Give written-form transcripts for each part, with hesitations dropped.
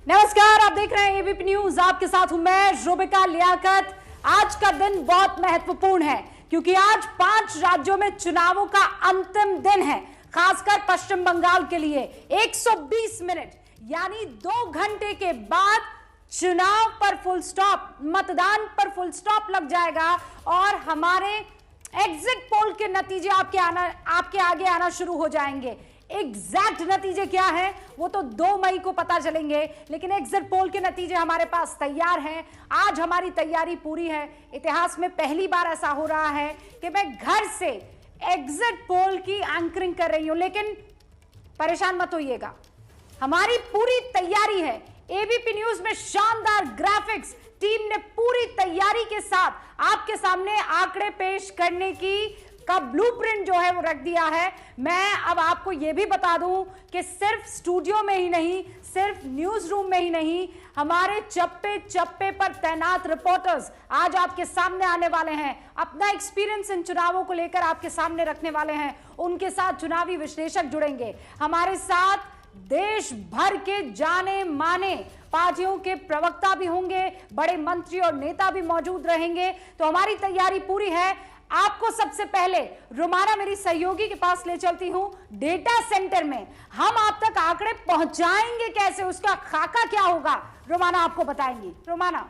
नमस्कार, आप देख रहे हैं एबीपी न्यूज। आपके साथ हूं मैं रुबिका लियाकत। आज का दिन बहुत महत्वपूर्ण है क्योंकि आज 5 राज्यों में चुनावों का अंतिम दिन है। खासकर पश्चिम बंगाल के लिए 120 मिनट यानी 2 घंटे के बाद चुनाव पर फुल स्टॉप, मतदान पर फुल स्टॉप लग जाएगा और हमारे एग्जिट पोल के नतीजे आपके आगे आना शुरू हो जाएंगे। एग्जैक्ट नतीजे क्या है वो तो 2 मई को पता चलेंगे, लेकिन एग्जिट पोल के नतीजे हमारे पास तैयार हैं। आज हमारी तैयारी पूरी है। इतिहास में पहली बार ऐसा हो रहा है कि मैं घर से एग्जिट पोल की एंकरिंग कर रही हूं, लेकिन परेशान मत होइएगा, हमारी पूरी तैयारी है। एबीपी न्यूज में शानदार ग्राफिक्स, टीम ने पूरी तैयारी के साथ आपके सामने आंकड़े पेश करने का ब्लूप्रिंट जो है वो रख दिया है। मैं अब आपको यह भी बता दूं कि सिर्फ स्टूडियो में ही नहीं, सिर्फ न्यूज रूम में ही नहीं, हमारे चप्पे चप्पे पर तैनात रिपोर्टर्स आज आपके सामने आने वाले हैं, अपना एक्सपीरियंस इन चुनावों को लेकर आपके सामने रखने वाले हैं। उनके साथ चुनावी विश्लेषक जुड़ेंगे, हमारे साथ देश भर के जाने माने पार्टियों के प्रवक्ता भी होंगे, बड़े मंत्री और नेता भी मौजूद रहेंगे। तो हमारी तैयारी पूरी है। आपको सबसे पहले रुमाना मेरी सहयोगी के पास ले चलती हूं। डेटा सेंटर में हम आप तक आंकड़े पहुंचाएंगे कैसे, उसका खाका क्या होगा, रुमाना आपको बताएंगी। रुमाना,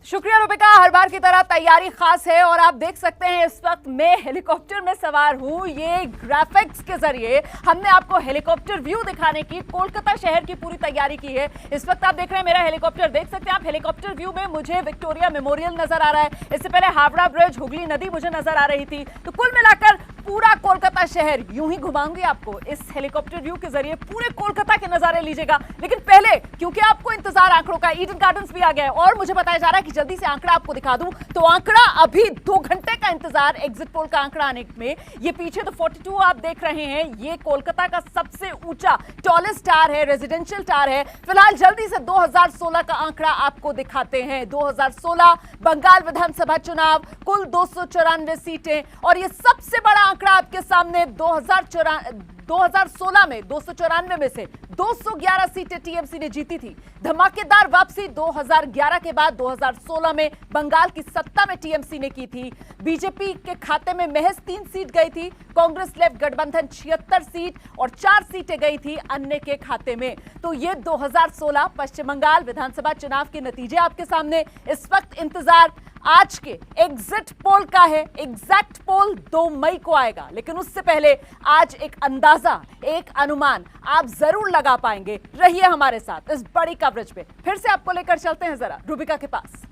शुक्रिया रुबिका। हर बार की तरह तैयारी खास है और आप देख सकते हैं इस वक्त मैं हेलीकॉप्टर में सवार हूं। ये ग्राफिक्स के जरिए हमने आपको हेलीकॉप्टर व्यू दिखाने की कोलकाता शहर की पूरी तैयारी की है। इस वक्त आप देख रहे हैं मेरा हेलीकॉप्टर, देख सकते हैं आप हेलीकॉप्टर व्यू में मुझे विक्टोरिया मेमोरियल नजर आ रहा है। इससे पहले हावड़ा ब्रिज, हुगली नदी मुझे नजर आ रही थी। तो कुल मिलाकर पूरा कोलकाता शहर यूं ही घुमाऊंगी आपको इस हेलीकॉप्टर व्यू के जरिए, पूरे कोलकाता के नजारे लीजिएगा। लेकिन पहले क्योंकि आपको इंतजार आंकड़ों का, ईडन गार्डन्स भी आ गया है और मुझे बताया जा रहा है कि जल्दी से आंकड़ा आपको दिखा दूं, तो आंकड़ा अभी 2 घंटे का इंतजार एग्जिट पोल का आंकड़ा आने में। ये पीछे तो 42 आप देख रहे हैं, ये कोलकाता का सबसे ऊंचा टॉलेस्ट टावर है, रेजिडेंशियल टावर है। फिलहाल जल्दी से 2016 का आंकड़ा आपको दिखाते हैं। 2016 बंगाल विधानसभा चुनाव, कुल 294 सीटें और ये सबसे बड़ा आंकड़ा आपके सामने 2016 में 294 में से 211 सीटें टीएमसी ने जीती थी। धमाकेदार वापसी 2011 के बाद 2016 में बंगाल की सत्ता में टीएमसी ने की थी। बीजेपी के खाते में महज 3 सीट गई थी, कांग्रेस लेफ्ट गठबंधन 76 सीट और 4 सीटें गई थी अन्य के खाते में। तो ये 2016 पश्चिम बंगाल विधानसभा चुनाव के नतीजे आपके सामने। इस वक्त इंतजार आज के एग्जिट पोल का है। एग्जैक्ट पोल 2 मई को आएगा, लेकिन उससे पहले आज एक अंदाजा, एक अनुमान आप जरूर लगा पाएंगे। रहिए हमारे साथ इस बड़ी कवरेज पे। फिर से आपको लेकर चलते हैं जरा रुबिका के पास।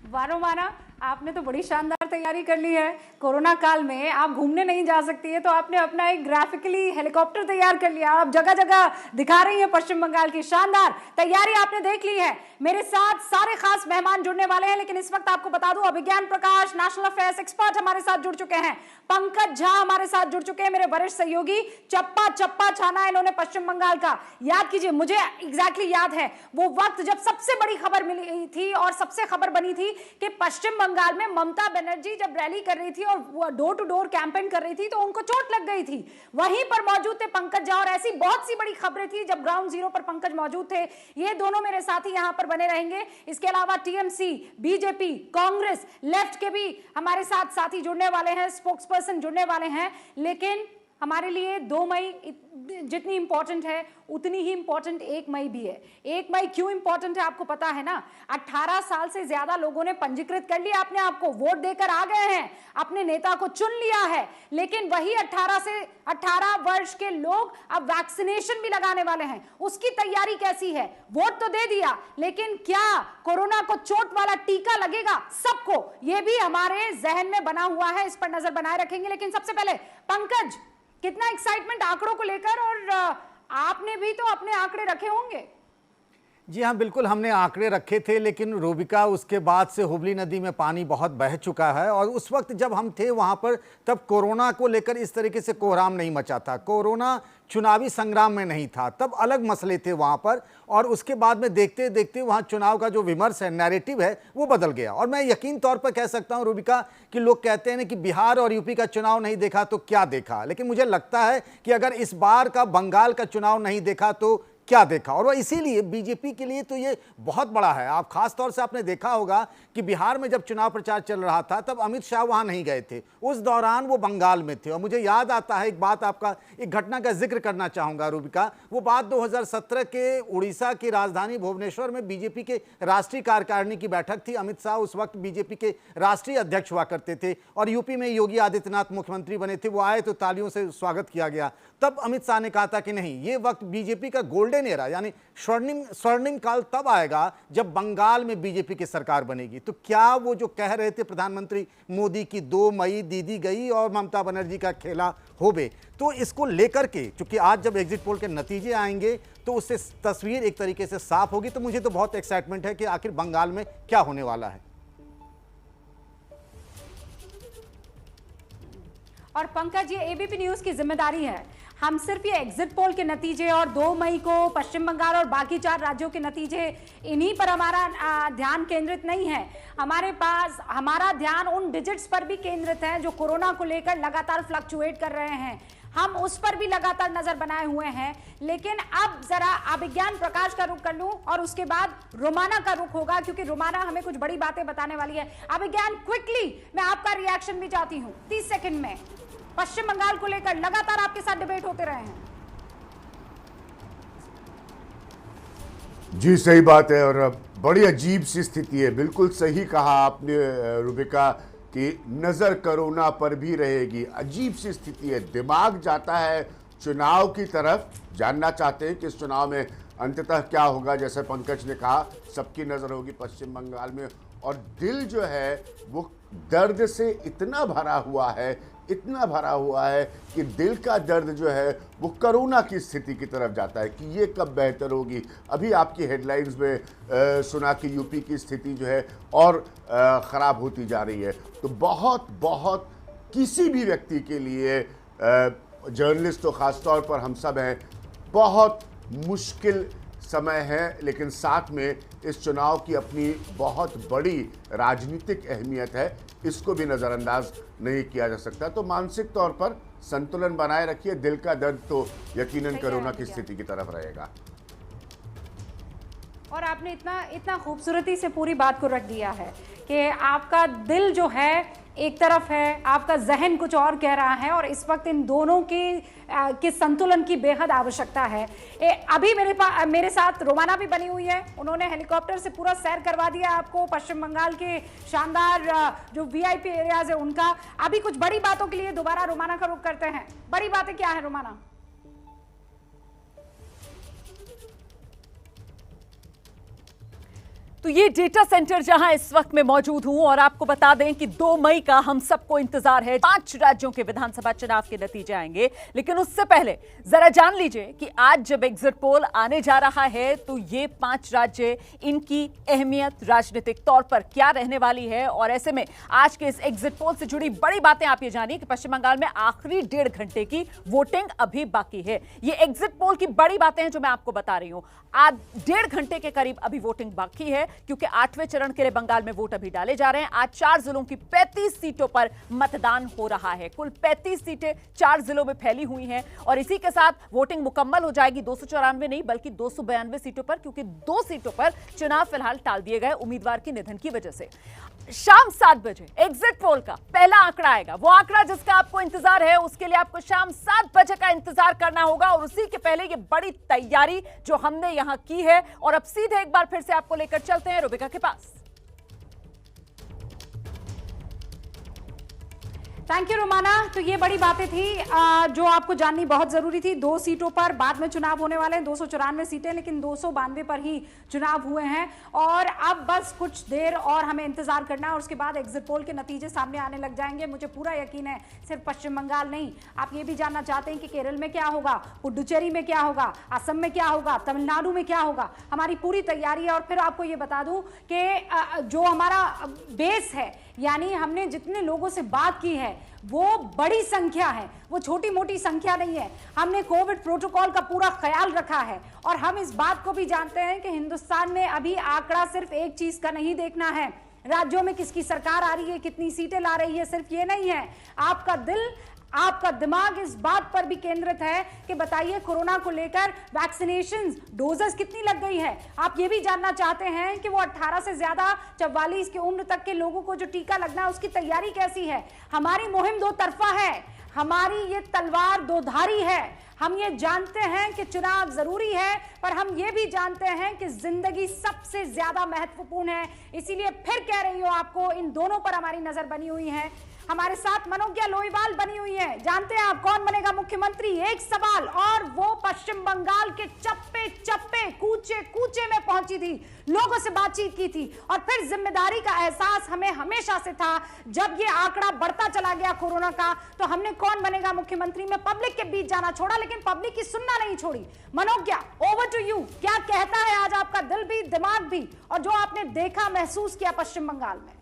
वारोमाना, आपने तो बड़ी शानदार तैयारी कर ली है। कोरोना काल में आप घूमने नहीं जा सकती है तो आपने अपना एक ग्राफिकली हेलीकॉप्टर तैयार कर लिया, आप जगह जगह दिखा रही हैं पश्चिम बंगाल की। शानदार तैयारी आपने देख ली है। मेरे साथ सारे खास मेहमान जुड़ने वाले हैं, लेकिन इस वक्त आपको बता दूं अभिज्ञान प्रकाश, नेशनल अफेयर्स एक्सपर्ट हमारे साथ जुड़ चुके हैं। पंकज झा हमारे साथ जुड़ चुके हैं, मेरे वरिष्ठ सहयोगी। चप्पा चप्पा छाना इन्होंने पश्चिम बंगाल का। याद कीजिए, मुझे एग्जैक्टली याद है वो वक्त जब सबसे बड़ी खबर मिली थी और सबसे खबर बनी थी कि पश्चिम बंगाल में ममता बनर्जी जब रैली कर रही थी और डोर टू डोर कैंपेन कर रही थी तो उनको चोट लग गई थी। वहीं पर मौजूद थे पंकज झा और ऐसी बहुत सी बड़ी खबरें थी जब ग्राउंड जीरो पर पंकज मौजूद थे। ये दोनों मेरे साथी यहां पर बने रहेंगे। इसके अलावा टीएमसी, बीजेपी, कांग्रेस, लेफ्ट के भी हमारे साथ साथी जुड़ने वाले हैं, स्पोक्स पर्सन जुड़ने वाले हैं। लेकिन हमारे लिए 2 मई जितनी इंपॉर्टेंट है उतनी ही इंपॉर्टेंट 1 मई भी है। 1 मई क्यों इंपॉर्टेंट है आपको पता है ना? 18 साल से ज्यादा लोगों ने पंजीकृत कर लिया अपने आप को, वोट देकर आ गए हैं, अपने नेता को चुन लिया है। लेकिन वही 18 वर्ष के लोग अब वैक्सीनेशन भी लगाने वाले हैं। उसकी तैयारी कैसी है? वोट तो दे दिया, लेकिन क्या कोरोना को चोट वाला टीका लगेगा सबको? यह भी हमारे जहन में बना हुआ है, इस पर नजर बनाए रखेंगे। लेकिन सबसे पहले पंकज, कितना एक्साइटमेंट आंकड़ों को लेकर, और आपने भी तो अपने आंकड़े रखे होंगे। जी हाँ, बिल्कुल हमने आंकड़े रखे थे, लेकिन रूबिका उसके बाद से हुबली नदी में पानी बहुत बह चुका है और उस वक्त जब हम थे वहाँ पर तब कोरोना को लेकर इस तरीके से कोहराम नहीं मचा था। कोरोना चुनावी संग्राम में नहीं था, तब अलग मसले थे वहाँ पर। और उसके बाद में देखते देखते वहाँ चुनाव का जो विमर्श है, नैरेटिव है, वो बदल गया। और मैं यकीन तौर पर कह सकता हूँ रूबिका कि लोग कहते हैं ना कि बिहार और यूपी का चुनाव नहीं देखा तो क्या देखा, लेकिन मुझे लगता है कि अगर इस बार का बंगाल का चुनाव नहीं देखा तो क्या देखा। और वो इसीलिए बीजेपी के लिए तो ये बहुत बड़ा है। आप खास तौर से आपने देखा होगा कि बिहार में जब चुनाव प्रचार चल रहा था तब अमित शाह वहां नहीं गए थे, उस दौरान वो बंगाल में थे। और मुझे याद आता है एक बात, आपका एक घटना का जिक्र करना चाहूंगा रूबिका। वो बात 2017 के उड़ीसा की राजधानी भुवनेश्वर में बीजेपी के राष्ट्रीय कार्यकारिणी की बैठक थी। अमित शाह उस वक्त बीजेपी के राष्ट्रीय अध्यक्ष हुआ करते थे और यूपी में योगी आदित्यनाथ मुख्यमंत्री बने थे। वो आए तो तालियों से स्वागत किया गया। तब अमित शाह ने कहा था कि नहीं, ये वक्त बीजेपी का गोल्डन एरा यानी स्वर्णिम काल तब आएगा जब बंगाल में बीजेपी की सरकार बनेगी। तो क्या वो जो कह रहे थे प्रधानमंत्री मोदी की 2 मई दीदी गई और ममता बनर्जी का खेला होबे, तो इसको लेकर के चूंकि आज जब एग्जिट पोल के नतीजे आएंगे तो उससे तस्वीर एक तरीके से साफ होगी। तो मुझे तो बहुत एक्साइटमेंट है कि आखिर बंगाल में क्या होने वाला है। और पंकज, ये एबीपी न्यूज की जिम्मेदारी है, हम सिर्फ ये एग्जिट पोल के नतीजे और 2 मई को पश्चिम बंगाल और बाकी 4 राज्यों के नतीजे, इन्हीं पर हमारा ध्यान केंद्रित नहीं है। हमारा ध्यान उन डिजिट्स पर भी केंद्रित है जो कोरोना को लेकर लगातार फ्लक्चुएट कर रहे हैं। हम उस पर भी लगातार नजर बनाए हुए हैं। लेकिन अब जरा अभिज्ञान प्रकाश का रुख कर लूं और उसके बाद रोमाना का रुख होगा, क्योंकि रोमाना हमें कुछ बड़ी बातें बताने वाली है। अभिज्ञान, क्विकली मैं आपका रिएक्शन भी चाहती हूं 30 सेकंड में। पश्चिम बंगाल को लेकर लगातार आपके साथ डिबेट होते रहे हैं। जी सही बात है और बड़ी अजीब सी स्थिति है। बिल्कुल सही कहा आपने रूबिका कि नज़र कोरोना पर भी रहेगी। अजीब सी स्थिति है, दिमाग जाता है चुनाव की तरफ, जानना चाहते हैं कि इस चुनाव में अंततः क्या होगा। जैसे पंकज ने कहा, सबकी नज़र होगी पश्चिम बंगाल में और दिल जो है वो दर्द से इतना भरा हुआ है कि दिल का दर्द जो है वो कोरोना की स्थिति की तरफ जाता है कि ये कब बेहतर होगी। अभी आपकी हेडलाइंस में सुना कि यूपी की स्थिति जो है और ख़राब होती जा रही है। तो बहुत किसी भी व्यक्ति के लिए, जर्नलिस्ट तो ख़ासतौर पर हम सब हैं, बहुत मुश्किल समय है। लेकिन साथ में इस चुनाव की अपनी बहुत बड़ी राजनीतिक अहमियत है, इसको भी नज़रअंदाज नहीं किया जा सकता। तो मानसिक तौर पर संतुलन बनाए रखिए। दिल का दर्द तो यकीनन कोरोना की स्थिति की तरफ रहेगा। और आपने इतना खूबसूरती से पूरी बात को रख दिया है कि आपका दिल जो है एक तरफ है, आपका जहन कुछ और कह रहा है, और इस वक्त इन दोनों के संतुलन की बेहद आवश्यकता है। अभी मेरे साथ रोमाना भी बनी हुई है, उन्होंने हेलीकॉप्टर से पूरा सैर करवा दिया आपको पश्चिम बंगाल के शानदार जो वीआईपी एरियाज है उनका। अभी कुछ बड़ी बातों के लिए दोबारा रोमाना का रुख करते हैं। बड़ी बातें क्या है रोमाना? तो ये डेटा सेंटर जहां इस वक्त मैं मौजूद हूं और आपको बता दें कि 2 मई का हम सबको इंतजार है। 5 राज्यों के विधानसभा चुनाव के नतीजे आएंगे, लेकिन उससे पहले जरा जान लीजिए कि आज जब एग्जिट पोल आने जा रहा है तो ये 5 राज्य, इनकी अहमियत राजनीतिक तौर पर क्या रहने वाली है। और ऐसे में आज के इस एग्जिट पोल से जुड़ी बड़ी बातें आप ये जानिए कि पश्चिम बंगाल में आखिरी 1.5 घंटे की वोटिंग अभी बाकी है। ये एग्जिट पोल की बड़ी बातें हैं जो मैं आपको बता रही हूं। आज 1.5 घंटे के करीब अभी वोटिंग बाकी है, क्योंकि 8वें चरण के लिए बंगाल में वोट अभी डाले जा रहे हैं। आज 4 जिलों की 35 सीटों पर मतदान हो रहा है। कुल 35 सीटें 4 जिलों में फैली हुई हैं और इसी के साथ वोटिंग मुकम्मल हो जाएगी 294 नहीं बल्कि 292 सीटों पर, क्योंकि 2 सीटों पर चुनाव फिलहाल टाल दिए गए उम्मीदवार के निधन की वजह से। शाम 7 बजे एग्जिट पोल का पहला आंकड़ा आएगा। वो आंकड़ा जिसका आपको इंतजार है, उसके लिए आपको शाम 7 बजे का इंतजार करना होगा। और उसी के पहले ये बड़ी तैयारी जो हमने यहां की है, और अब सीधे एक बार फिर से आपको लेकर चलते हैं रूबिका के पास। Thank you Romana. तो ये बड़ी बातें थी जो आपको जाननी बहुत जरूरी थी। 2 सीटों पर बाद में चुनाव होने वाले हैं, 294 सीटें, लेकिन 292 पर ही चुनाव हुए हैं और अब बस कुछ देर और हमें इंतजार करना है और उसके बाद एग्जिट पोल के नतीजे सामने आने लग जाएंगे। मुझे पूरा यकीन है सिर्फ पश्चिम बंगाल नहीं, आप ये भी जानना चाहते हैं कि केरल में क्या होगा, पुडुचेरी में क्या होगा, असम में क्या होगा, तमिलनाडु में क्या होगा। हमारी पूरी तैयारी है और फिर आपको ये बता दूं कि जो हमारा बेस है, यानी हमने जितने लोगों से बात की है वो बड़ी संख्या है, वो छोटी मोटी संख्या नहीं है। हमने कोविड प्रोटोकॉल का पूरा ख्याल रखा है और हम इस बात को भी जानते हैं कि हिंदुस्तान में अभी आंकड़ा सिर्फ एक चीज का नहीं देखना है, राज्यों में किसकी सरकार आ रही है, कितनी सीटें ला रही है, सिर्फ ये नहीं है। आपका दिल, आपका दिमाग इस बात पर भी केंद्रित है कि बताइए कोरोना को लेकर वैक्सीनेशन डोजेस कितनी लग गई है। आप ये भी जानना चाहते हैं कि वो 18 से ज्यादा 44 की उम्र तक के लोगों को जो टीका लगना है उसकी तैयारी कैसी है। हमारी मुहिम दो तरफा है, हमारी ये तलवार दोधारी है। हम ये जानते हैं कि चुनाव जरूरी है, पर हम ये भी जानते हैं कि जिंदगी सबसे ज्यादा महत्वपूर्ण है। इसीलिए फिर कह रही हूं आपको, इन दोनों पर हमारी नजर बनी हुई है। हमारे साथ मनोज्ञा लोईवाल बनी हुई है। जानते हैं आप कौन बनेगा मुख्यमंत्री? एक सवाल, और वो पश्चिम बंगाल के चप्पे चप्पे, कूचे कूचे में पहुंची थी, लोगों से बातचीत की थी और फिर जिम्मेदारी का एहसास हमें हमेशा से था। जब ये आंकड़ा बढ़ता चला गया कोरोना का, तो हमने कौन बनेगा मुख्यमंत्री में पब्लिक के बीच जाना छोड़ा, लेकिन पब्लिक की सुनना नहीं छोड़ी। Manogya, over to you. क्या कहता है आज आपका दिल भी, दिमाग भी, और जो आपने देखा, महसूस किया पश्चिम बंगाल में?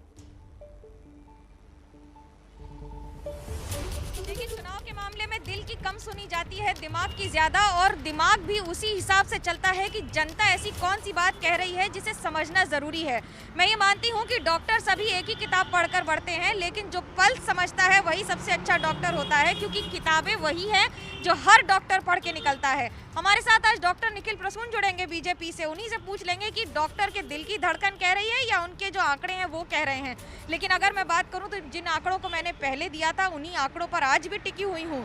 देखिए, चुनाव के मामले में दिल की कम सुनी जाती है, दिमाग की ज्यादा, और दिमाग भी उसी हिसाब से चलता है कि जनता ऐसी कौन सी बात कह रही है जिसे समझना जरूरी है। मैं ये मानती हूँ कि डॉक्टर सभी एक ही किताब पढ़कर बढ़ते हैं, लेकिन जो पल्स समझता है वही सबसे अच्छा डॉक्टर होता है, क्योंकि किताबें वही हैं जो हर डॉक्टर पढ़ के निकलता है। हमारे साथ आज डॉक्टर निखिल प्रसून जुड़ेंगे बीजेपी से। उन्हीं से पूछ लेंगे कि डॉक्टर के दिल की धड़कन कह रही है या उनके जो आंकड़े हैं वो कह रहे हैं। लेकिन अगर मैं बात करूं तो जिन आंकड़ों को मैंने पहले दिया था, उन्हीं आंकड़ों पर आज भी टिकी हुई हूं।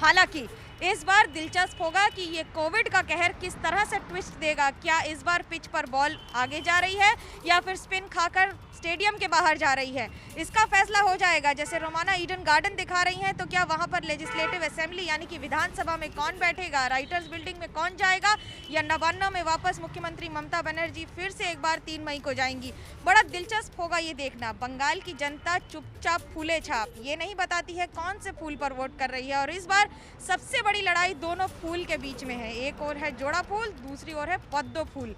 हालांकि इस बार दिलचस्प होगा कि ये कोविड का कहर किस तरह से ट्विस्ट देगा। क्या इस बार पिच पर बॉल आगे जा रही है या फिर स्पिन खाकर स्टेडियम के बाहर जा रही है, इसका फैसला हो जाएगा। जैसे रोमाना ईडन गार्डन दिखा रही हैं, तो क्या वहां पर लेजिस्लेटिव असेंबली यानी कि विधानसभा में कौन बैठेगा, राइटर्स बिल्डिंग में कौन जाएगा, या नवान्नों में वापस मुख्यमंत्री ममता बनर्जी फिर से एक बार 3 मई को जाएंगी। बड़ा दिलचस्प होगा ये देखना। बंगाल की जनता चुपचाप फूले छाप ये नहीं बताती है कौन से फूल पर वोट कर रही है, और इस बार सबसे बड़ी लड़ाई दोनों फूल के बीच में है। एक और है जोड़ा फूल, दूसरी ओर है पद्म फूल।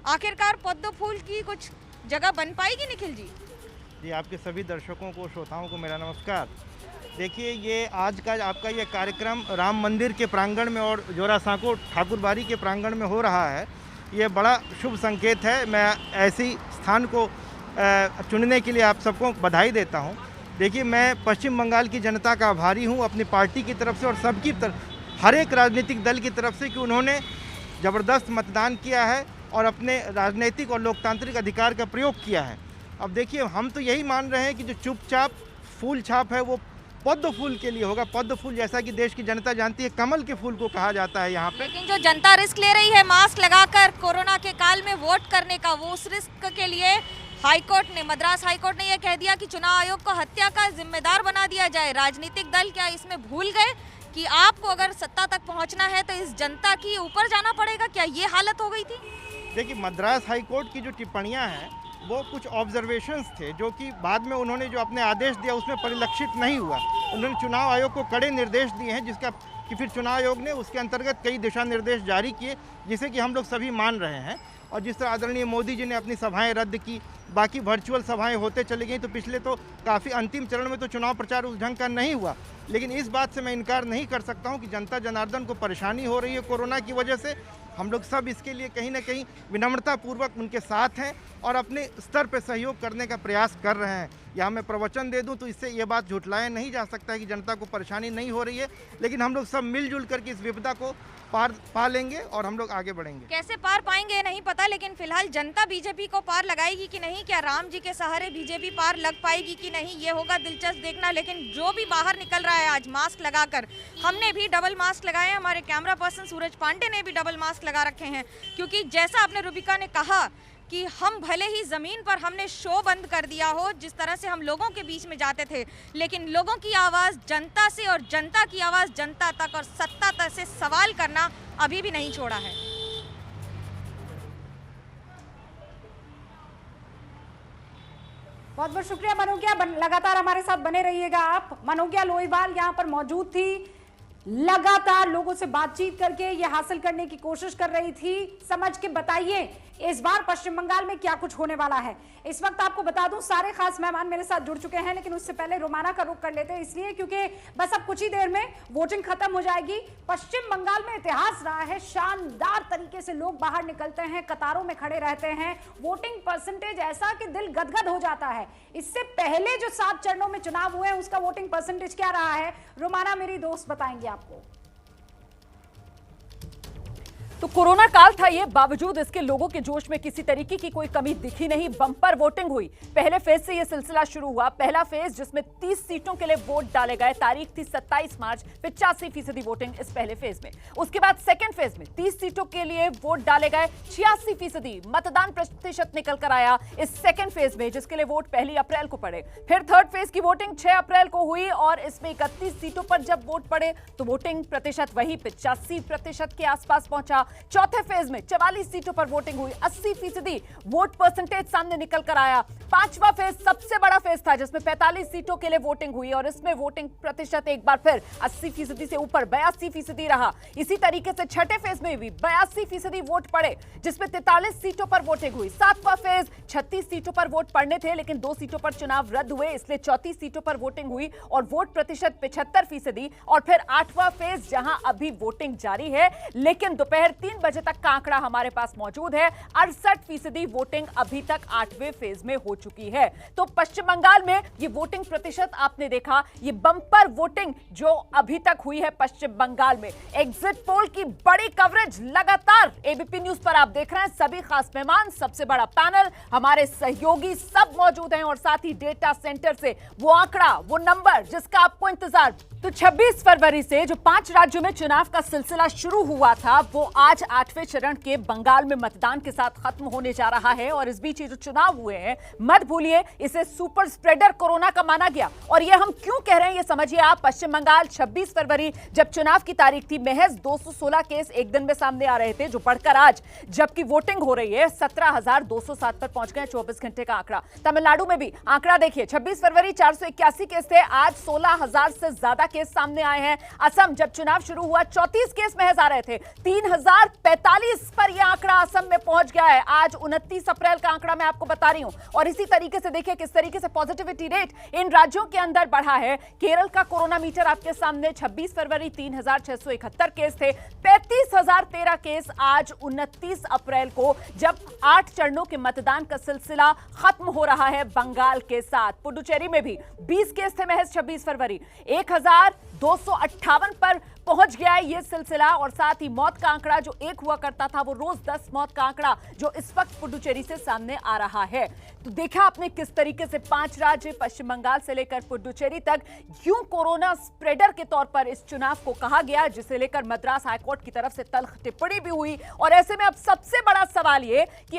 आखिरकार पद्म फूल की कुछ जगह बन पाएगी निखिल जी? जी, आपके सभी दर्शकों को, श्रोताओं को मेरा नमस्कार। देखिए, ये आज का आपका ये कार्यक्रम राम मंदिर के प्रांगण में और जोरासांको ठाकुरबाड़ी के प्रांगण में हो रहा है। ये बड़ा शुभ संकेत है। मैं ऐसी स्थान को चुनने के लिए आप सबको बधाई देता हूँ। देखिए, मैं पश्चिम बंगाल की जनता का आभारी हूँ, अपनी पार्टी की तरफ से और सबकी तरफ, हर एक राजनीतिक दल की तरफ से, कि उन्होंने ज़बरदस्त मतदान किया है और अपने राजनीतिक और लोकतांत्रिक अधिकार का प्रयोग किया है। अब देखिए, हम तो यही मान रहे हैं कि जो चुपचाप फूल छाप है वो पद्म फूल के लिए होगा। पद्म फूल, जैसा कि देश की जनता जानती है, कमल के फूल को कहा जाता है यहाँ पे। लेकिन जो जनता रिस्क ले रही है मास्क लगाकर कोरोना के काल में वोट करने का, वो उस रिस्क के लिए हाईकोर्ट ने, मद्रास हाईकोर्ट ने यह कह दिया कि चुनाव आयोग को हत्या का जिम्मेदार बना दिया जाए। राजनीतिक दल क्या इसमें भूल गए कि आपको अगर सत्ता तक पहुंचना है तो इस जनता की ऊपर जाना पड़ेगा? क्या ये हालत हो गई थी? देखिए, मद्रास हाईकोर्ट की जो टिप्पणियां हैं वो कुछ ऑब्जर्वेशंस थे, जो कि बाद में उन्होंने जो अपने आदेश दिया उसमें परिलक्षित नहीं हुआ। उन्होंने चुनाव आयोग को कड़े निर्देश दिए हैं, जिसका कि फिर चुनाव आयोग ने उसके अंतर्गत कई दिशा निर्देश जारी किए, जिसे कि हम लोग सभी मान रहे हैं। और जिस तरह आदरणीय मोदी जी ने अपनी सभाएं रद्द की, बाकी वर्चुअल सभाएं होते चली गई, तो पिछले तो काफ़ी अंतिम चरण में तो चुनाव प्रचार उस ढंग का नहीं हुआ। लेकिन इस बात से मैं इनकार नहीं कर सकता हूं कि जनता जनार्दन को परेशानी हो रही है कोरोना की वजह से। हम लोग सब इसके लिए कहीं ना कहीं विनम्रतापूर्वक उनके साथ हैं और अपने स्तर पर सहयोग करने का प्रयास कर रहे हैं। या मैं प्रवचन दे दूं तो इससे ये बात झुठलाया नहीं जा सकता है कि जनता को परेशानी नहीं हो रही है, लेकिन हम लोग सब मिलजुल करके इस विपदा को पार पा लेंगे और हम लोग आगे बढ़ेंगे। कैसे पार पाएंगे नहीं पता, लेकिन फिलहाल जनता बीजेपी को पार लगाएगी कि नहीं? क्या राम जी के सहारे बीजेपी पार लग पाएगी कि नहीं, ये होगा दिलचस्प देखना। लेकिन जो भी बाहर निकल रहा है आज मास्क लगाकर, हमने भी डबल मास्क लगाए हैं, हमारे कैमरा पर्सन सूरज पांडे ने भी डबल मास्क लगा रखे हैं, क्योंकि जैसा आपने रूबिका ने कहा कि हम भले ही ज़मीन पर हमने शो बंद कर दिया हो, जिस तरह से हम लोगों के बीच में जाते थे, लेकिन लोगों की आवाज़ जनता से और जनता की आवाज़ जनता तक और सत्ता तक से सवाल करना अभी भी नहीं छोड़ा है। बहुत बहुत शुक्रिया मनोज्ञा, लगातार हमारे साथ बने रहिएगा आप। मनोज्ञा लोहीवाल यहाँ पर मौजूद थी, लगातार लोगों से बातचीत करके ये हासिल करने की कोशिश कर रही थी। समझ के बताइए इस बार पश्चिम बंगाल में क्या कुछ होने वाला है। इस वक्त आपको बता दूं सारे खास मेहमान मेरे साथ जुड़ चुके हैं, लेकिन उससे पहले रोमाना का रुख कर लेते हैं, इसलिए क्योंकि बस अब कुछ ही देर में वोटिंग खत्म हो जाएगी। पश्चिम बंगाल में इतिहास रहा है, शानदार तरीके से लोग बाहर निकलते हैं, कतारों में खड़े रहते हैं, वोटिंग परसेंटेज ऐसा कि दिल गदगद हो जाता है। इससे पहले जो 7 चरणों में चुनाव हुए हैं उसका वोटिंग परसेंटेज क्या रहा है, रोमाना मेरी दोस्त बताएंगे आपको। तो कोरोना काल था ये, बावजूद इसके लोगों के जोश में किसी तरीके की कोई कमी दिखी नहीं। बम्पर वोटिंग हुई। पहले फेज से ये सिलसिला शुरू हुआ। पहला फेज जिसमें 30 सीटों के लिए वोट डाले गए, तारीख थी 27 मार्च, 85% वोटिंग इस पहले फेज में। उसके बाद सेकंड फेज में 30 सीटों के लिए वोट डाले गए, 86% मतदान प्रतिशत निकल कर आया इस सेकंड फेज में, जिसके लिए वोट 1 अप्रैल को पड़े। फिर थर्ड फेज की वोटिंग 6 अप्रैल को हुई और इसमें 31 सीटों पर जब वोट पड़े तो वोटिंग प्रतिशत वही 85% के आसपास पहुंचा। चौथे फेज में 44 सीटों पर वोटिंग हुई, 80% वोट परसेंटेज सामने निकल कर आया। पांचवा फेज सबसे बड़ा फेज था जिसमें 45 सीटों के लिए वोटिंग हुई और इसमें वोटिंग प्रतिशत एक बार फिर 80% से ऊपर 82% रहा। इसी तरीके से छठे फेज में भी 82% वोट पड़े जिसमें 43 सीटों पर वोटिंग हुई। सातवां फेज 36 सीटों पर वोट पड़ने थे, लेकिन 2 सीटों पर चुनाव रद्द हुए, इसलिए 34 सीटों पर वोटिंग हुई और वोट प्रतिशत 75%। और फिर आठवां फेज जहां अभी वोटिंग जारी है, लेकिन दोपहर 3 बजे तक का आंकड़ा हमारे पास मौजूद है, 68% वोटिंग अभी तक 8वें फेज में हो चुकी है। तो पश्चिम बंगाल में ये वोटिंग प्रतिशत आपने देखा, ये बम्पर वोटिंग जो अभी तक हुई है पश्चिम बंगाल में। एग्जिट पोल की बड़ी कवरेज लगातार एबीपी न्यूज पर आप देख रहे हैं। सभी खास मेहमान, सबसे बड़ा पैनल, हमारे सहयोगी सब मौजूद हैं और साथ ही डेटा सेंटर से वो आंकड़ा, वो नंबर जिसका आपको इंतजार। तो 26 फरवरी से जो 5 राज्यों में चुनाव का सिलसिला शुरू हुआ था, वो आज 8वें चरण के बंगाल में मतदान के साथ खत्म होने जा रहा है। और इस बीच ये जो चुनाव हुए हैं, मत भूलिए इसे सुपर स्प्रेडर कोरोना का माना गया। और ये हम क्यों कह रहे हैं ये समझिए आप। पश्चिम बंगाल 26 फरवरी जब चुनाव की तारीख थी, महज 216 केस एक दिन में सामने आ रहे थे, जो बढ़कर आज जबकि वोटिंग हो रही है 17,207 पर पहुंच गए। 24 घंटे का आंकड़ा। तमिलनाडु में भी आंकड़ा देखिए, 26 फरवरी 481 केस थे, आज 16,000 से ज्यादा केस सामने आए हैं। असम जब चुनाव शुरू हुआ 34 केस महज आ रहे थे, 3,045 पर यह आंकड़ा असम में पहुंच गया है। आज 29 अप्रैल का आंकड़ा मैं आपको बता रही हूं। और इसी तरीके से देखिए किस तरीके से पॉजिटिविटी रेट इन राज्यों के अंदर बढ़ा है। केरल का कोरोना मीटर आपके सामने, 26 फरवरी 3,671 केस थे, 35,013 केस आज 29 अप्रैल को, जब 8 चरणों के मतदान का सिलसिला खत्म हो रहा है बंगाल के साथ। पुडुचेरी में भी 20 केस थे महज 26 फरवरी, 1,258 पर पहुंच गया है यह सिलसिला। और साथ ही मौत का आंकड़ा जो 1 हुआ करता था, वो रोज 10 मौत का आंकड़ा जो इस वक्त पुडुचेरी से सामने आ रहा है। तो देखा आपने किस तरीके से 5 राज्य, पश्चिम बंगाल से लेकर पुडुचेरी तक, यूं कोरोना स्प्रेडर के तौर पर इस चुनाव को कहा गया, जिसे लेकर मद्रास हाईकोर्ट की तरफ से तल्ख टिप्पणी भी हुई। और ऐसे में अब सबसे बड़ा सवाल ये कि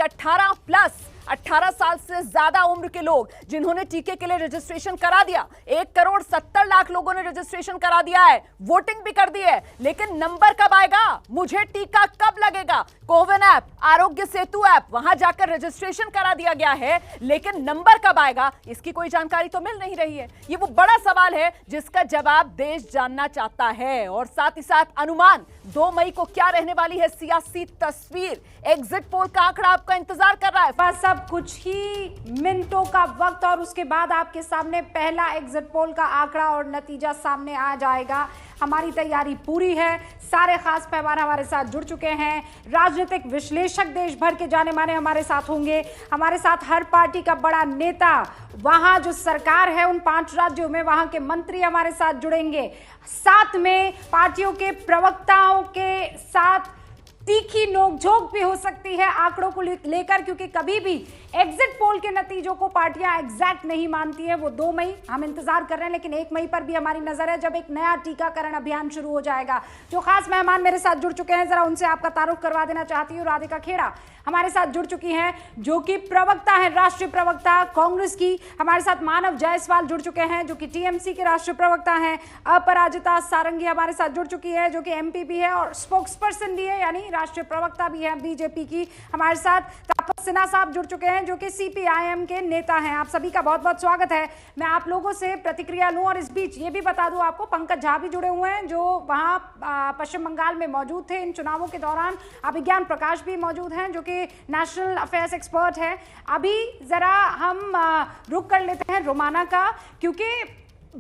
18 साल से ज्यादा उम्र के लोग जिन्होंने टीके के लिए रजिस्ट्रेशन करा दिया, 1,70,00,000 लोगों ने रजिस्ट्रेशन करा दिया है, वोटिंग भी कर दी है, लेकिन नंबर कब आएगा, मुझे टीका कब लगेगा? कोविन ऐप, आरोग्य सेतु ऐप, वहां जाकर रजिस्ट्रेशन करा दिया गया है, लेकिन नंबर कब आएगा इसकी कोई जानकारी तो मिल नहीं रही है। ये वो बड़ा सवाल है जिसका जवाब देश जानना चाहता है। और साथ ही साथ अनुमान 2 मई को क्या रहने वाली है सियासी तस्वीर, एग्जिट पोल का आंकड़ा आपका इंतजार कर रहा है। बस अब कुछ ही मिनटों का वक्त और उसके बाद आपके सामने पहला एग्जिट पोल का आंकड़ा और नतीजा सामने आ जाएगा। हमारी तैयारी पूरी है, सारे खास मेहमान हमारे साथ जुड़ चुके हैं, राजनीतिक विश्लेषक देश भर के जाने माने हमारे साथ होंगे, हमारे साथ हर पार्टी का बड़ा नेता, वहां जो सरकार है उन 5 राज्यों में वहां के मंत्री हमारे साथ जुड़ेंगे, साथ में पार्टियों के प्रवक्ताओं के साथ तीखी नोकझोंक भी हो सकती है आंकड़ों को लेकर, क्योंकि कभी भी एग्जिट पोल के नतीजों को पार्टियां एग्जैक्ट नहीं मानती हैं। वो 2 मई हम इंतजार कर रहे हैं, लेकिन 1 मई पर भी हमारी नजर है जब एक नया टीकाकरण अभियान शुरू हो जाएगा। जो खास मेहमान मेरे साथ जुड़ चुके हैं, जरा उनसे आपका तारुफ करवा देना चाहती हूँ। राधिका खेड़ा हमारे साथ जुड़ चुकी हैं, जो कि प्रवक्ता है, राष्ट्रीय प्रवक्ता कांग्रेस की। हमारे साथ मानव जायसवाल जुड़ चुके हैं, जो कि टीएमसी के राष्ट्रीय प्रवक्ता हैं। अपराजिता सारंगी हमारे साथ जुड़ चुकी है, जो कि एमपी भी है और स्पोक्स पर्सन भी है, यानी राष्ट्रीय प्रवक्ता भी है बीजेपी की। हमारे साथ तापस सिन्हा साहब जुड़ चुके हैं, जो कि सीपीआईएम के नेता हैं। आप सभी का बहुत बहुत स्वागत है। मैं आप लोगों से प्रतिक्रिया लूं और इस बीच ये भी बता दूं आपको, पंकज झा भी जुड़े हुए हैं, जो वहां पश्चिम बंगाल में मौजूद थे इन चुनावों के दौरान। अभिज्ञान प्रकाश भी मौजूद हैं, जो कि नेशनल अफेयर्स एक्सपर्ट है। अभी जरा हम रुक कर लेते हैं रोमाना का, क्योंकि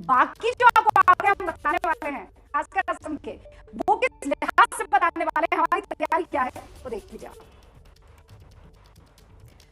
बाकी जो आपको आगे हम बताने वाले हैं, खासकर असम के, वो किस लिहाज से बताने वाले हैं, हमारी तैयारी क्या है, वो देख लीजिए।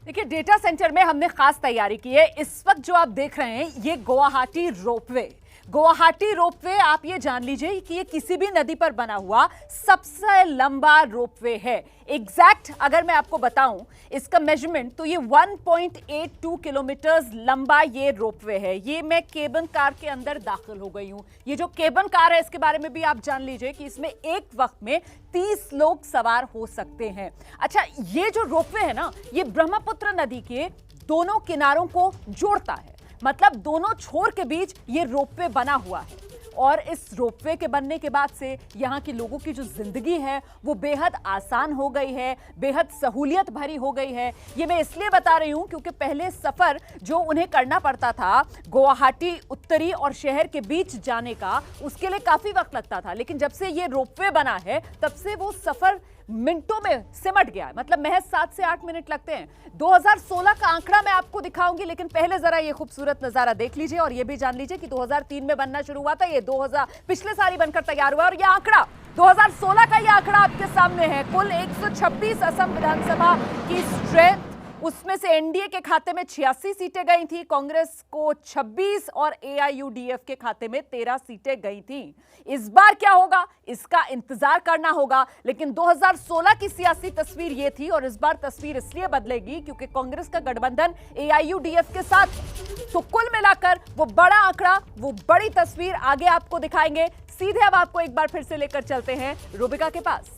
देखिए, डेटा सेंटर में हमने खास तैयारी की है। इस वक्त जो आप देख रहे हैं ये गुवाहाटी रोपवे, गुवाहाटी रोपवे, आप ये जान लीजिए कि ये किसी भी नदी पर बना हुआ सबसे लंबा रोपवे है। एग्जैक्ट अगर मैं आपको बताऊं इसका मेजरमेंट, तो ये 1.82 किलोमीटर लंबा ये रोपवे है। ये मैं केबन कार के अंदर दाखिल हो गई हूं। ये जो केबन कार है इसके बारे में भी आप जान लीजिए कि इसमें एक वक्त में 30 लोग सवार हो सकते हैं। अच्छा, ये जो रोपवे है ना, ये ब्रह्मपुत्र नदी के दोनों किनारों को जोड़ता है, मतलब दोनों छोर के बीच ये रोपवे बना हुआ है। और इस रोपवे के बनने के बाद से यहाँ के लोगों की जो जिंदगी है वो बेहद आसान हो गई है, बेहद सहूलियत भरी हो गई है। ये मैं इसलिए बता रही हूँ क्योंकि पहले सफर जो उन्हें करना पड़ता था गुवाहाटी उत्तरी और शहर के बीच जाने का, उसके लिए काफी वक्त लगता था। लेकिन जब से ये रोपवे बना है तब से वो सफर मिनटों में सिमट गया है, मतलब महज 7 से 8 मिनट लगते हैं। 2016 का आंकड़ा मैं आपको दिखाऊंगी, लेकिन पहले जरा ये खूबसूरत नजारा देख लीजिए और ये भी जान लीजिए कि 2003 में बनना शुरू हुआ था, ये 2000 पिछले साल ही बनकर तैयार हुआ। और ये आंकड़ा 2016 का ये आंकड़ा आपके सामने है। कुल 126 असम विधानसभा की स्ट्रेंथ, उसमें से एनडीए के खाते में 86 सीटें गई थी, कांग्रेस को 26 और एआईयूडीएफ के खाते में 13 सीटें गई थी। इस बार क्या होगा इसका इंतजार करना होगा, लेकिन 2016 की सियासी तस्वीर ये थी और इस बार तस्वीर इसलिए बदलेगी क्योंकि कांग्रेस का गठबंधन एआईयूडीएफ के साथ। तो कुल मिलाकर वो बड़ा आंकड़ा, वो बड़ी तस्वीर आगे आपको दिखाएंगे। सीधे अब आपको एक बार फिर से लेकर चलते हैं रूबिका के पास।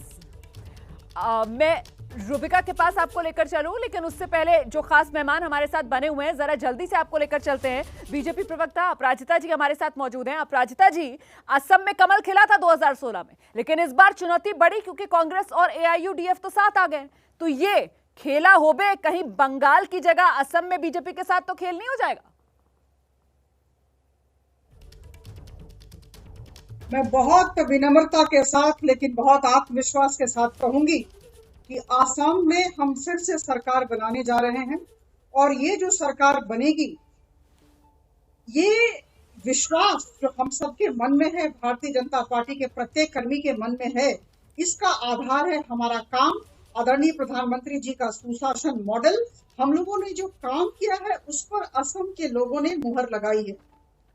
मैं रूबिका के पास आपको लेकर चलूं, लेकिन उससे पहले जो खास मेहमान हमारे साथ बने हुए हैं जरा जल्दी से आपको लेकर चलते हैं। बीजेपी प्रवक्ता अपराजिता जी हमारे साथ मौजूद हैं। अपराजिता जी, असम में कमल खिला था 2016 में, लेकिन इस बार चुनौती बढ़ी क्योंकि कांग्रेस और एआईयूडीएफ तो साथ आ गए। तो ये खेला होबे कहीं बंगाल की जगह असम में बीजेपी के साथ तो खेल नहीं हो जाएगा? मैं बहुत विनम्रता के साथ लेकिन बहुत आत्मविश्वास के साथ कहूंगी कि आसाम में हम फिर से सरकार बनाने जा रहे हैं और ये जो सरकार बनेगी, ये विश्वास जो हम सबके मन में है, भारतीय जनता पार्टी के प्रत्येक कर्मी के मन में है, इसका आधार है हमारा काम, आदरणीय प्रधानमंत्री जी का सुशासन मॉडल। हम लोगों ने जो काम किया है उस पर असम के लोगों ने मुहर लगाई है।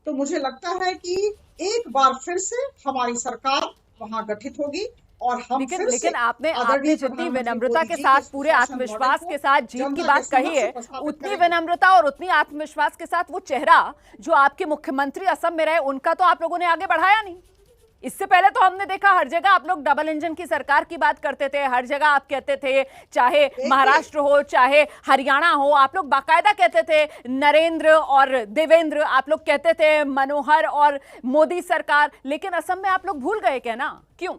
तो मुझे लगता है कि एक बार फिर से हमारी सरकार वहां गठित होगी और हम लेकिन आपने जितनी विनम्रता के साथ, पूरे आत्मविश्वास के साथ जीत की बात कही है, उतनी विनम्रता और उतनी आत्मविश्वास के साथ वो चेहरा जो आपके मुख्यमंत्री असम में रहे, उनका तो आप लोगों ने आगे बढ़ाया नहीं। इससे पहले तो हमने देखा हर जगह आप लोग डबल इंजन की सरकार की बात करते थे, हर जगह आप कहते थे, चाहे महाराष्ट्र हो चाहे हरियाणा हो, आप लोग बाकायदा कहते थे नरेंद्र और देवेंद्र, आप लोग कहते थे मनोहर और मोदी सरकार। लेकिन असम में आप लोग भूल गए क्या ना? क्यों?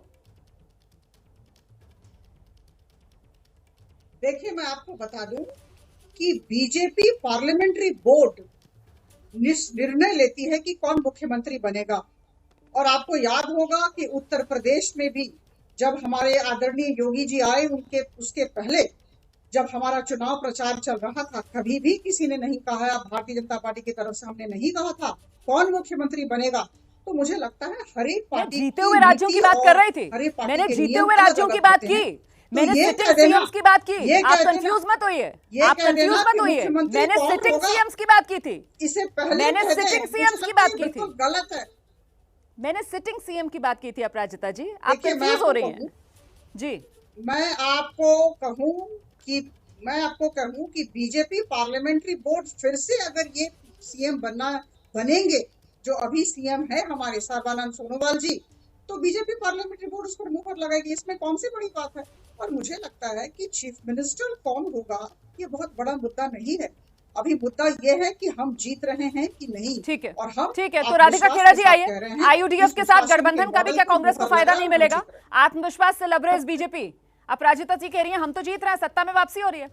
देखिए, मैं आपको बता दूं कि बीजेपी पार्लियामेंट्री बोर्ड निर्णय लेती है कि कौन मुख्यमंत्री बनेगा। और आपको याद होगा कि उत्तर प्रदेश में भी जब हमारे आदरणीय योगी जी आए, उसके पहले जब हमारा चुनाव प्रचार चल रहा था, कभी भी किसी ने नहीं कहा, भारतीय जनता पार्टी की तरफ से हमने नहीं कहा था कौन मुख्यमंत्री बनेगा। तो मुझे लगता है हर एक पार्टी जीते हुए राज्यों की बात कर रही थी, मैंने जीते हुए राज्यों की बात की, मैंने सिटिंग सीएम्स की बात की। आप कंफ्यूज मत होइए, आप कंफ्यूज मत होइए। मैंने सिटिंग सीएम्स की बात की थी, इससे पहले मैंने सिटिंग सीएम्स की बात की थी, गलत है। मैंने सिटिंग सीएम की बात की थी। अपराजिता जी, आप कंफ्यूज हो रही हैं जी। मैं आपको कहूं कि मैं आपको कहूं कि बीजेपी पार्लियामेंट्री बोर्ड फिर से अगर ये सीएम बनेंगे, जो अभी सीएम है हमारे सर्बानंद सोनोवाल जी, तो बीजेपी पार्लियामेंट्री बोर्ड उस पर मुहर लगाएगी। इसमें कौन सी बड़ी बात है। और मुझे लगता है कि चीफ मिनिस्टर कौन होगा ये बहुत बड़ा मुद्दा नहीं है। अभी मुद्दा ये है कि हम जीत रहे हैं कि नहीं। ठीक है, और हम ठीक है। तो राधिका खेड़ा जी आइए, आईयूडीएफ के साथ गठबंधन का भी क्या कांग्रेस को फायदा नहीं मिलेगा? आत्मविश्वास से लबरेज बीजेपी। अपराजिता जी कह रही है हम तो जीत रहे हैं, सत्ता में वापसी हो रही है।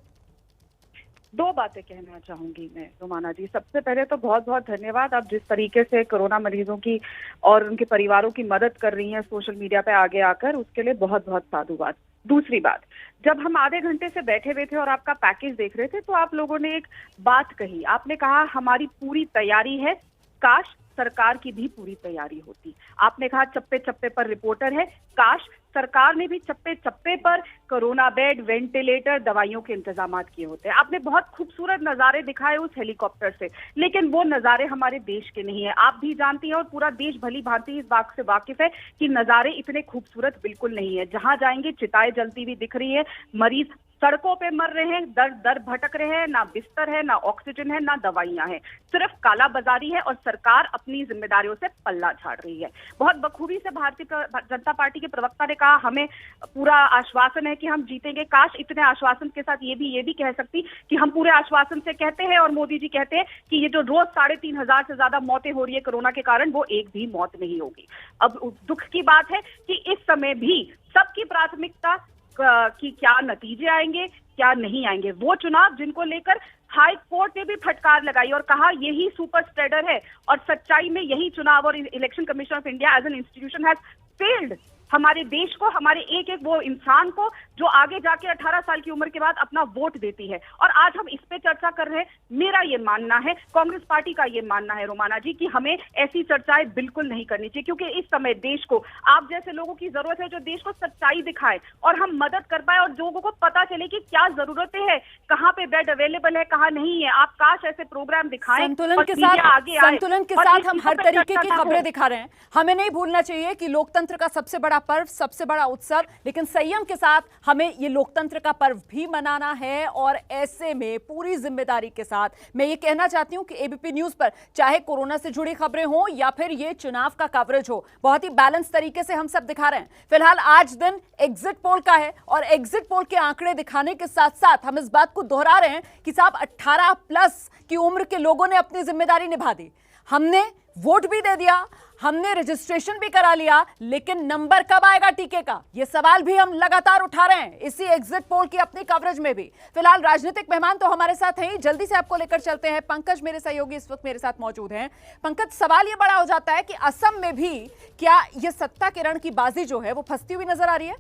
दो बातें कहना चाहूंगी मैं रोमाना जी। सबसे पहले तो बहुत बहुत धन्यवाद, आप जिस तरीके से कोरोना मरीजों की और उनके परिवारों की मदद कर रही हैं सोशल मीडिया पे आगे आकर, उसके लिए बहुत बहुत साधुवाद। दूसरी बात, जब हम आधे घंटे से बैठे हुए थे और आपका पैकेज देख रहे थे तो आप लोगों ने एक बात कही, आपने कहा हमारी पूरी तैयारी है, काश सरकार की भी पूरी तैयारी होती। आपने कहा चप्पे चप्पे पर रिपोर्टर है, काश सरकार ने भी चप्पे चप्पे पर कोरोना बेड, वेंटिलेटर, दवाइयों के इंतजाम किए होते। आपने बहुत खूबसूरत नजारे दिखाए उस हेलीकॉप्टर से, लेकिन वो नजारे हमारे देश के नहीं है। आप भी जानती हैं और पूरा देश भली भांति इस बात से वाकिफ है कि नजारे इतने खूबसूरत बिल्कुल नहीं है। जहां जाएंगे चिताएं जलती हुई दिख रही है, मरीज सड़कों पे मर रहे हैं, दर दर भटक रहे हैं, ना बिस्तर है, ना ऑक्सीजन है, ना दवाइयां हैं, सिर्फ काला बाजारी है और सरकार अपनी जिम्मेदारियों से पल्ला झाड़ रही है। बहुत बखूबी से भारतीय जनता पार्टी के प्रवक्ता ने कहा हमें पूरा आश्वासन है कि हम जीतेंगे। काश इतने आश्वासन के साथ ये भी कह सकती कि हम पूरे आश्वासन से कहते हैं और मोदी जी कहते हैं कि ये जो रोज 3,500 से ज्यादा मौतें हो रही है कोरोना के कारण, वो एक भी मौत नहीं होगी। अब दुख की बात है कि इस समय भी सबकी प्राथमिकता कि क्या नतीजे आएंगे क्या नहीं आएंगे। वो चुनाव जिनको लेकर हाई कोर्ट ने भी फटकार लगाई और कहा यही सुपर स्प्रेडर है और सच्चाई में यही चुनाव और election commission of India as an institution has failed हमारे देश को, हमारे एक एक वो इंसान को जो आगे जाके 18 साल की उम्र के बाद अपना वोट देती है। और आज हम इस पे चर्चा कर रहे हैं। मेरा ये मानना है, कांग्रेस पार्टी का ये मानना है रोमाना जी, कि हमें ऐसी चर्चाएं बिल्कुल नहीं करनी चाहिए, क्योंकि इस समय देश को आप जैसे लोगों की जरूरत है जो देश को सच्चाई दिखाए और हम मदद कर पाए और लोगों को पता चले कि क्या जरूरतें हैं, कहाँ पे बेड अवेलेबल है, कहाँ नहीं है। आप काश ऐसे प्रोग्राम दिखाएं, संतुलन के साथ हम हर तरीके की खबरें दिखा रहे हैं। हमें नहीं भूलना चाहिए कि लोकतंत्र का सबसे बड़ा पर्व, सबसे बड़ा उत्सव, लेकिन संयम के साथ हमें ये लोकतंत्र का पर्व भी मनाना है। और ऐसे में पूरी जिम्मेदारी के साथ मैं ये कहना चाहती हूं कि एबीपी न्यूज पर चाहे कोरोना से जुड़ी खबरें हो या फिर ये चुनाव का कवरेज हो, बहुत ही बैलेंस तरीके से हम सब दिखा रहे हैं। फिलहाल आज दिन एग्जिट पोल का है और एग्जिट पोल के आंकड़े दिखाने के साथ साथ हम इस बात को दोहरा रहे हैं कि साहब 18+ की उम्र के लोगों ने अपनी जिम्मेदारी निभा दी। हमने वोट भी दे दिया, हमने रजिस्ट्रेशन भी करा लिया, लेकिन नंबर कब आएगा टीके का, यह सवाल भी हम लगातार उठा रहे हैं इसी एग्जिट पोल की अपनी कवरेज में भी। फिलहाल राजनीतिक मेहमान तो हमारे साथ हैं ही, जल्दी से आपको लेकर चलते हैं। पंकज मेरे सहयोगी इस वक्त मेरे साथ मौजूद हैं। पंकज, सवाल यह बड़ा हो जाता है कि असम में भी क्या यह सत्ता के रण की बाजी जो है वो फंसती हुई नजर आ रही है?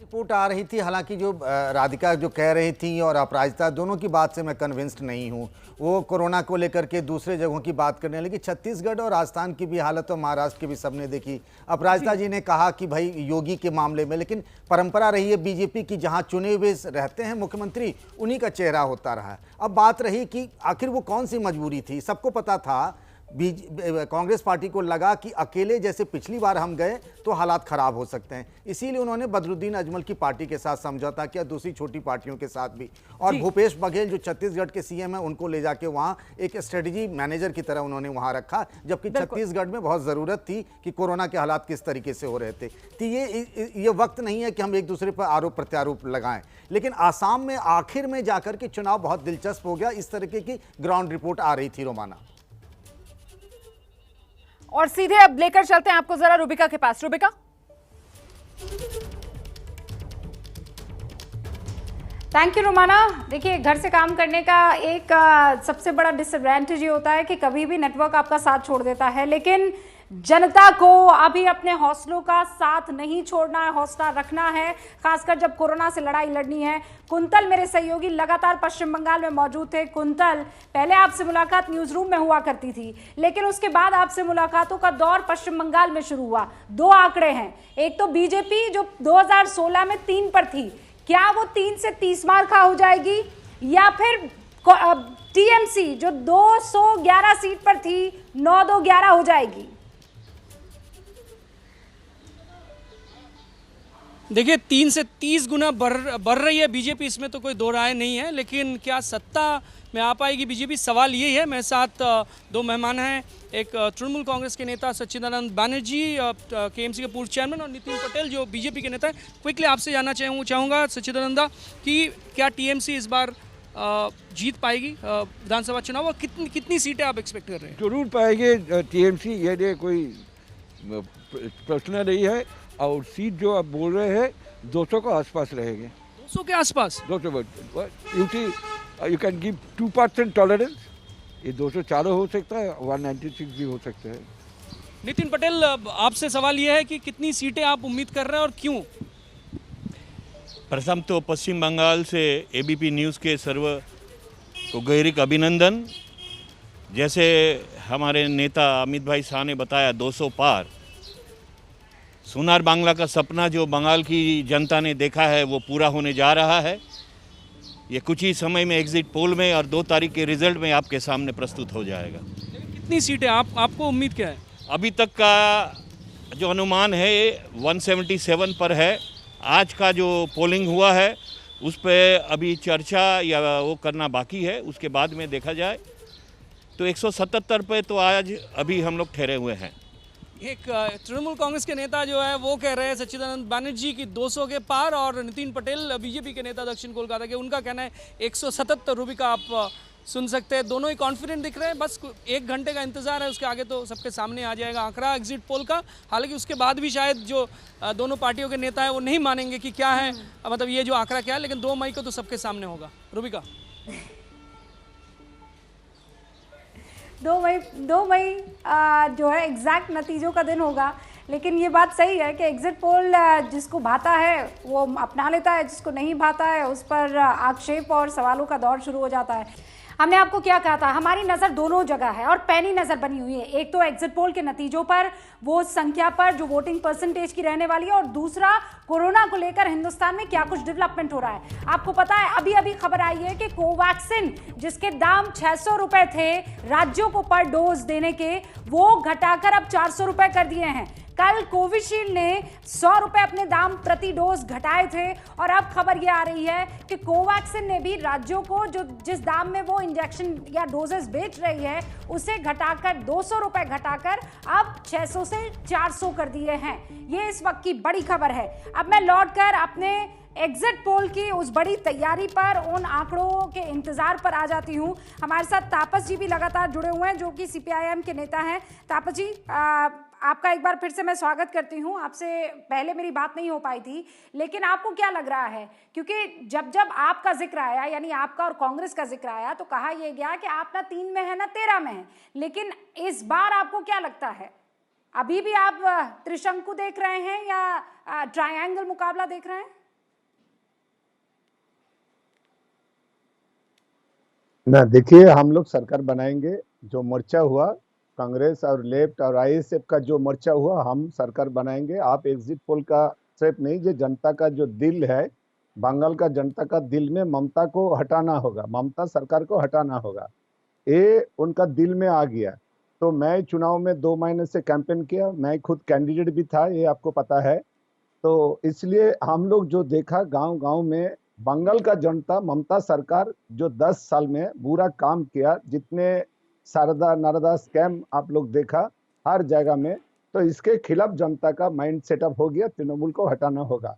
रिपोर्ट आ रही थी, हालांकि जो राधिका जो कह रही थी और अपराजिता, दोनों की बात से मैं कन्विंस्ड नहीं हूं। वो कोरोना को लेकर के दूसरे जगहों की बात करने लगी, छत्तीसगढ़ और राजस्थान की भी हालत और महाराष्ट्र की भी सबने देखी। अपराजिता जी ने कहा कि भाई योगी के मामले में, लेकिन परंपरा रही है बीजेपी की, जहां चुने हुए रहते हैं मुख्यमंत्री, उन्हीं का चेहरा होता रहा है। अब बात रही कि आखिर वो कौन सी मजबूरी थी। सबको पता था, कांग्रेस पार्टी को लगा कि अकेले जैसे पिछली बार हम गए तो हालात खराब हो सकते हैं, इसीलिए उन्होंने बदरुद्दीन अजमल की पार्टी के साथ समझौता किया, दूसरी छोटी पार्टियों के साथ भी। और भूपेश बघेल जो छत्तीसगढ़ के सीएम है, उनको ले जाके वहां एक स्ट्रेटेजी मैनेजर की तरह उन्होंने वहां रखा, जबकि छत्तीसगढ़ में बहुत जरूरत थी कि कोरोना के हालात किस तरीके से हो रहे थे। तो ये वक्त नहीं है कि हम एक दूसरे पर आरोप प्रत्यारोप लगाएं। लेकिन आसाम में आखिर में जाकर के चुनाव बहुत दिलचस्प हो गया, इस तरीके की ग्राउंड रिपोर्ट आ रही थी रोमाना। और सीधे अब लेकर चलते हैं आपको जरा रूबिका के पास। Rubika, thank you Romana. देखिए, घर से काम करने का एक सबसे बड़ा डिसएडवांटेज ये होता है कि कभी भी नेटवर्क आपका साथ छोड़ देता है, लेकिन जनता को अभी अपने हौसलों का साथ नहीं छोड़ना है, हौसला रखना है, खासकर जब कोरोना से लड़ाई लड़नी है। कुंतल मेरे सहयोगी लगातार पश्चिम बंगाल में मौजूद थे। कुंतल, पहले आपसे मुलाकात न्यूज रूम में हुआ करती थी, लेकिन उसके बाद आपसे मुलाकातों का दौर पश्चिम बंगाल में शुरू हुआ। 2 आंकड़े हैं, एक तो बीजेपी जो 2016 में 3 पर थी, क्या वो 3 से 30 मार खा हो जाएगी, या फिर टीएमसी जो 211 सीट पर थी 9-2-11 हो जाएगी? देखिए 3 से 30 गुना बढ़ रही है बीजेपी, इसमें तो कोई दो राय नहीं है, लेकिन क्या सत्ता में आ पाएगी बीजेपी, सवाल यही है। मेरे साथ दो मेहमान हैं, एक तृणमूल कांग्रेस के नेता सच्चिदानंद बनर्जी केएमसी के पूर्व चेयरमैन, और नितिन पटेल जो बीजेपी के नेता हैं। क्विकली आपसे जानना चाहूँगा सच्चिदानंदा कि क्या टीएमसी इस बार जीत पाएगी विधानसभा चुनाव, और कितनी सीटें आप एक्सपेक्ट कर रहे हैं? जरूर पाएंगे टीएमसी, ये कोई प्रश्न नहीं है। और सीट जो आप बोल रहे हैं 200 के आसपास रहेंगे। 200 के आसपास? 200 यू कैन गिव 2% टॉलरेंस। ये 204 हो सकता है, 196 भी हो सकता है। नितिन पटेल, आपसे सवाल यह है कि कितनी सीटें आप उम्मीद कर रहे हैं और क्यों? प्रथम तो पश्चिम बंगाल से एबीपी न्यूज़ के सर्व को गहरीक अभिनंदन। जैसे हमारे नेता अमित भाई शाह ने बताया 200 पार, सोनार बांग्ला का सपना जो बंगाल की जनता ने देखा है वो पूरा होने जा रहा है। ये कुछ ही समय में एग्जिट पोल में और 2 तारीख के रिजल्ट में आपके सामने प्रस्तुत हो जाएगा। कितनी सीटें आपको उम्मीद क्या है? अभी तक का जो अनुमान है 177 पर है। आज का जो पोलिंग हुआ है उस पर अभी चर्चा या वो करना बाकी है, उसके बाद में देखा जाए। तो 177 पे तो आज अभी हम लोग ठहरे हुए हैं। एक तृणमूल कांग्रेस के नेता जो है वो कह रहे हैं सच्चिदानंद बनर्जी की 200 के पार, और नितिन पटेल बीजेपी के नेता दक्षिण कोलकाता के, उनका कहना है 177। रूबिका, आप सुन सकते हैं, दोनों ही कॉन्फिडेंट दिख रहे हैं। बस 1 घंटे का इंतजार है, उसके आगे तो सबके सामने आ जाएगा आंकड़ा एग्जिट पोल का। हालांकि उसके बाद भी शायद जो दोनों पार्टियों के नेता हैं वो नहीं मानेंगे कि क्या है, मतलब ये जो आंकड़ा क्या है, लेकिन 2 मई को तो सबके सामने होगा। रूबिका, 2 मई जो है एग्जैक्ट नतीजों का दिन होगा। लेकिन ये बात सही है कि एग्जिट पोल जिसको भाता है वो अपना लेता है, जिसको नहीं भाता है उस पर आक्षेप और सवालों का दौर शुरू हो जाता है। हमने आपको क्या कहा था, हमारी नज़र दोनों जगह है और पैनी नज़र बनी हुई है। एक तो एग्जिट पोल के नतीजों पर, वो संख्या पर जो वोटिंग परसेंटेज की रहने वाली है, और दूसरा कोरोना को लेकर हिंदुस्तान में क्या कुछ डेवलपमेंट हो रहा है। आपको पता है अभी अभी खबर आई है कि कोवैक्सीन जिसके दाम 600 रुपए थे राज्यों को पर डोज देने के, वो घटाकर अब 400 रुपए कर दिए हैं। कल कोविशील्ड ने 100 रुपए अपने दाम प्रति डोज घटाए थे, और अब खबर ये आ रही है कि कोवैक्सीन ने भी राज्यों को जो जिस दाम में वो इंजेक्शन या डोजेस बेच रही है उसे घटाकर 200 रुपए घटाकर अब 600 से 400 कर दिए हैं। ये इस वक्त की बड़ी खबर है। अब मैं लौटकर अपने एग्जिट पोल की उस बड़ी तैयारी पर, उन आंकड़ों के इंतजार पर आ जाती हूँ। हमारे साथ तापस जी भी लगातार जुड़े हुए हैं जो कि सीपीआईएम के नेता हैं। तापस जी, आपका एक बार फिर से मैं स्वागत करती हूँ। आपसे पहले मेरी बात नहीं हो पाई थी, लेकिन आपको क्या लग रहा है, क्योंकि जब जब आपका जिक्र आया, यानी आपका और कांग्रेस का जिक्र आया, तो कहा यह गया कि आप ना 3 में है ना 13 में है, लेकिन इस बार आपको क्या लगता है? अभी भी आप त्रिशंकु देख रहे हैं या ट्रायंगल मुकाबला देख रहे हैं? ना, देखिए, हम लोग सरकार बनाएंगे। जो मोर्चा हुआ कांग्रेस और लेफ्ट और आईएसएफ का जो मोर्चा हुआ, हम सरकार बनाएंगे। आप एग्जिट पोल का सिर्फ नहीं, जो जनता का जो दिल है, बंगाल का जनता का दिल में ममता को हटाना होगा, ममता सरकार को हटाना होगा। ये उनका दिल में आ गया। तो मैं चुनाव में 2 महीने से कैंपेन किया, मैं खुद कैंडिडेट भी था, ये आपको पता है। तो इसलिए हम लोग जो देखा गांव-गांव में, बंगाल का जनता ममता सरकार जो 10 साल में बुरा काम किया, जितने शारदा नारदा स्कैम आप लोग देखा हर जगह में, तो इसके खिलाफ जनता का माइंड सेटअप हो गया, तृणमूल को हटाना होगा।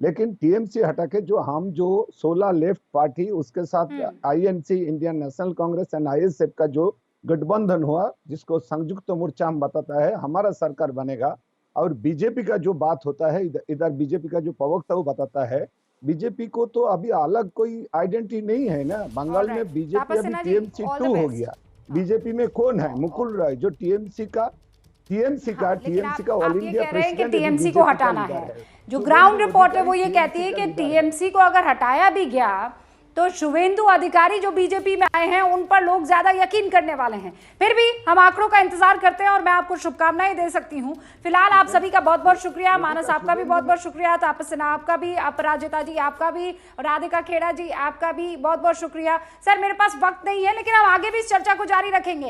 लेकिन टीएमसी हटा के जो 16 लेफ्ट पार्टी, उसके साथ INC, Indian national Congress and ISF का जो गठबंधन हुआ, जिसको संयुक्त मोर्चा हम बताता है, हमारा सरकार बनेगा। और बीजेपी का जो बात होता है, इधर बीजेपी का जो प्रवक्ता वो बताता है, बीजेपी को तो अभी अलग कोई आइडेंटिटी नहीं है ना बंगाल में। बीजेपी अभी टीएमसी 2 हो गया। बीजेपी में कौन है? मुकुल रॉय, जो टीएमसी का ऑल इंडिया प्रेसिडेंट। टीएमसी को हटाना है, जो ग्राउंड रिपोर्ट है वो ये कहती है कि टीएमसी को अगर हटाया भी गया तो शुभेंदु अधिकारी जो बीजेपी में आए हैं उन पर लोग ज्यादा यकीन करने वाले हैं। फिर भी हम आंकड़ों का इंतजार करते हैं और मैं आपको शुभकामनाएं दे सकती हूं। फिलहाल आप सभी का बहुत बहुत शुक्रिया। मानस आपका भी बहुत बहुत शुक्रिया, तापस सिन्हा आपका भी, अपराजिता जी आपका भी, राधिका खेड़ा जी आपका भी बहुत बहुत शुक्रिया। सर, मेरे पास वक्त नहीं है, लेकिन हम आगे भी इस चर्चा को जारी रखेंगे।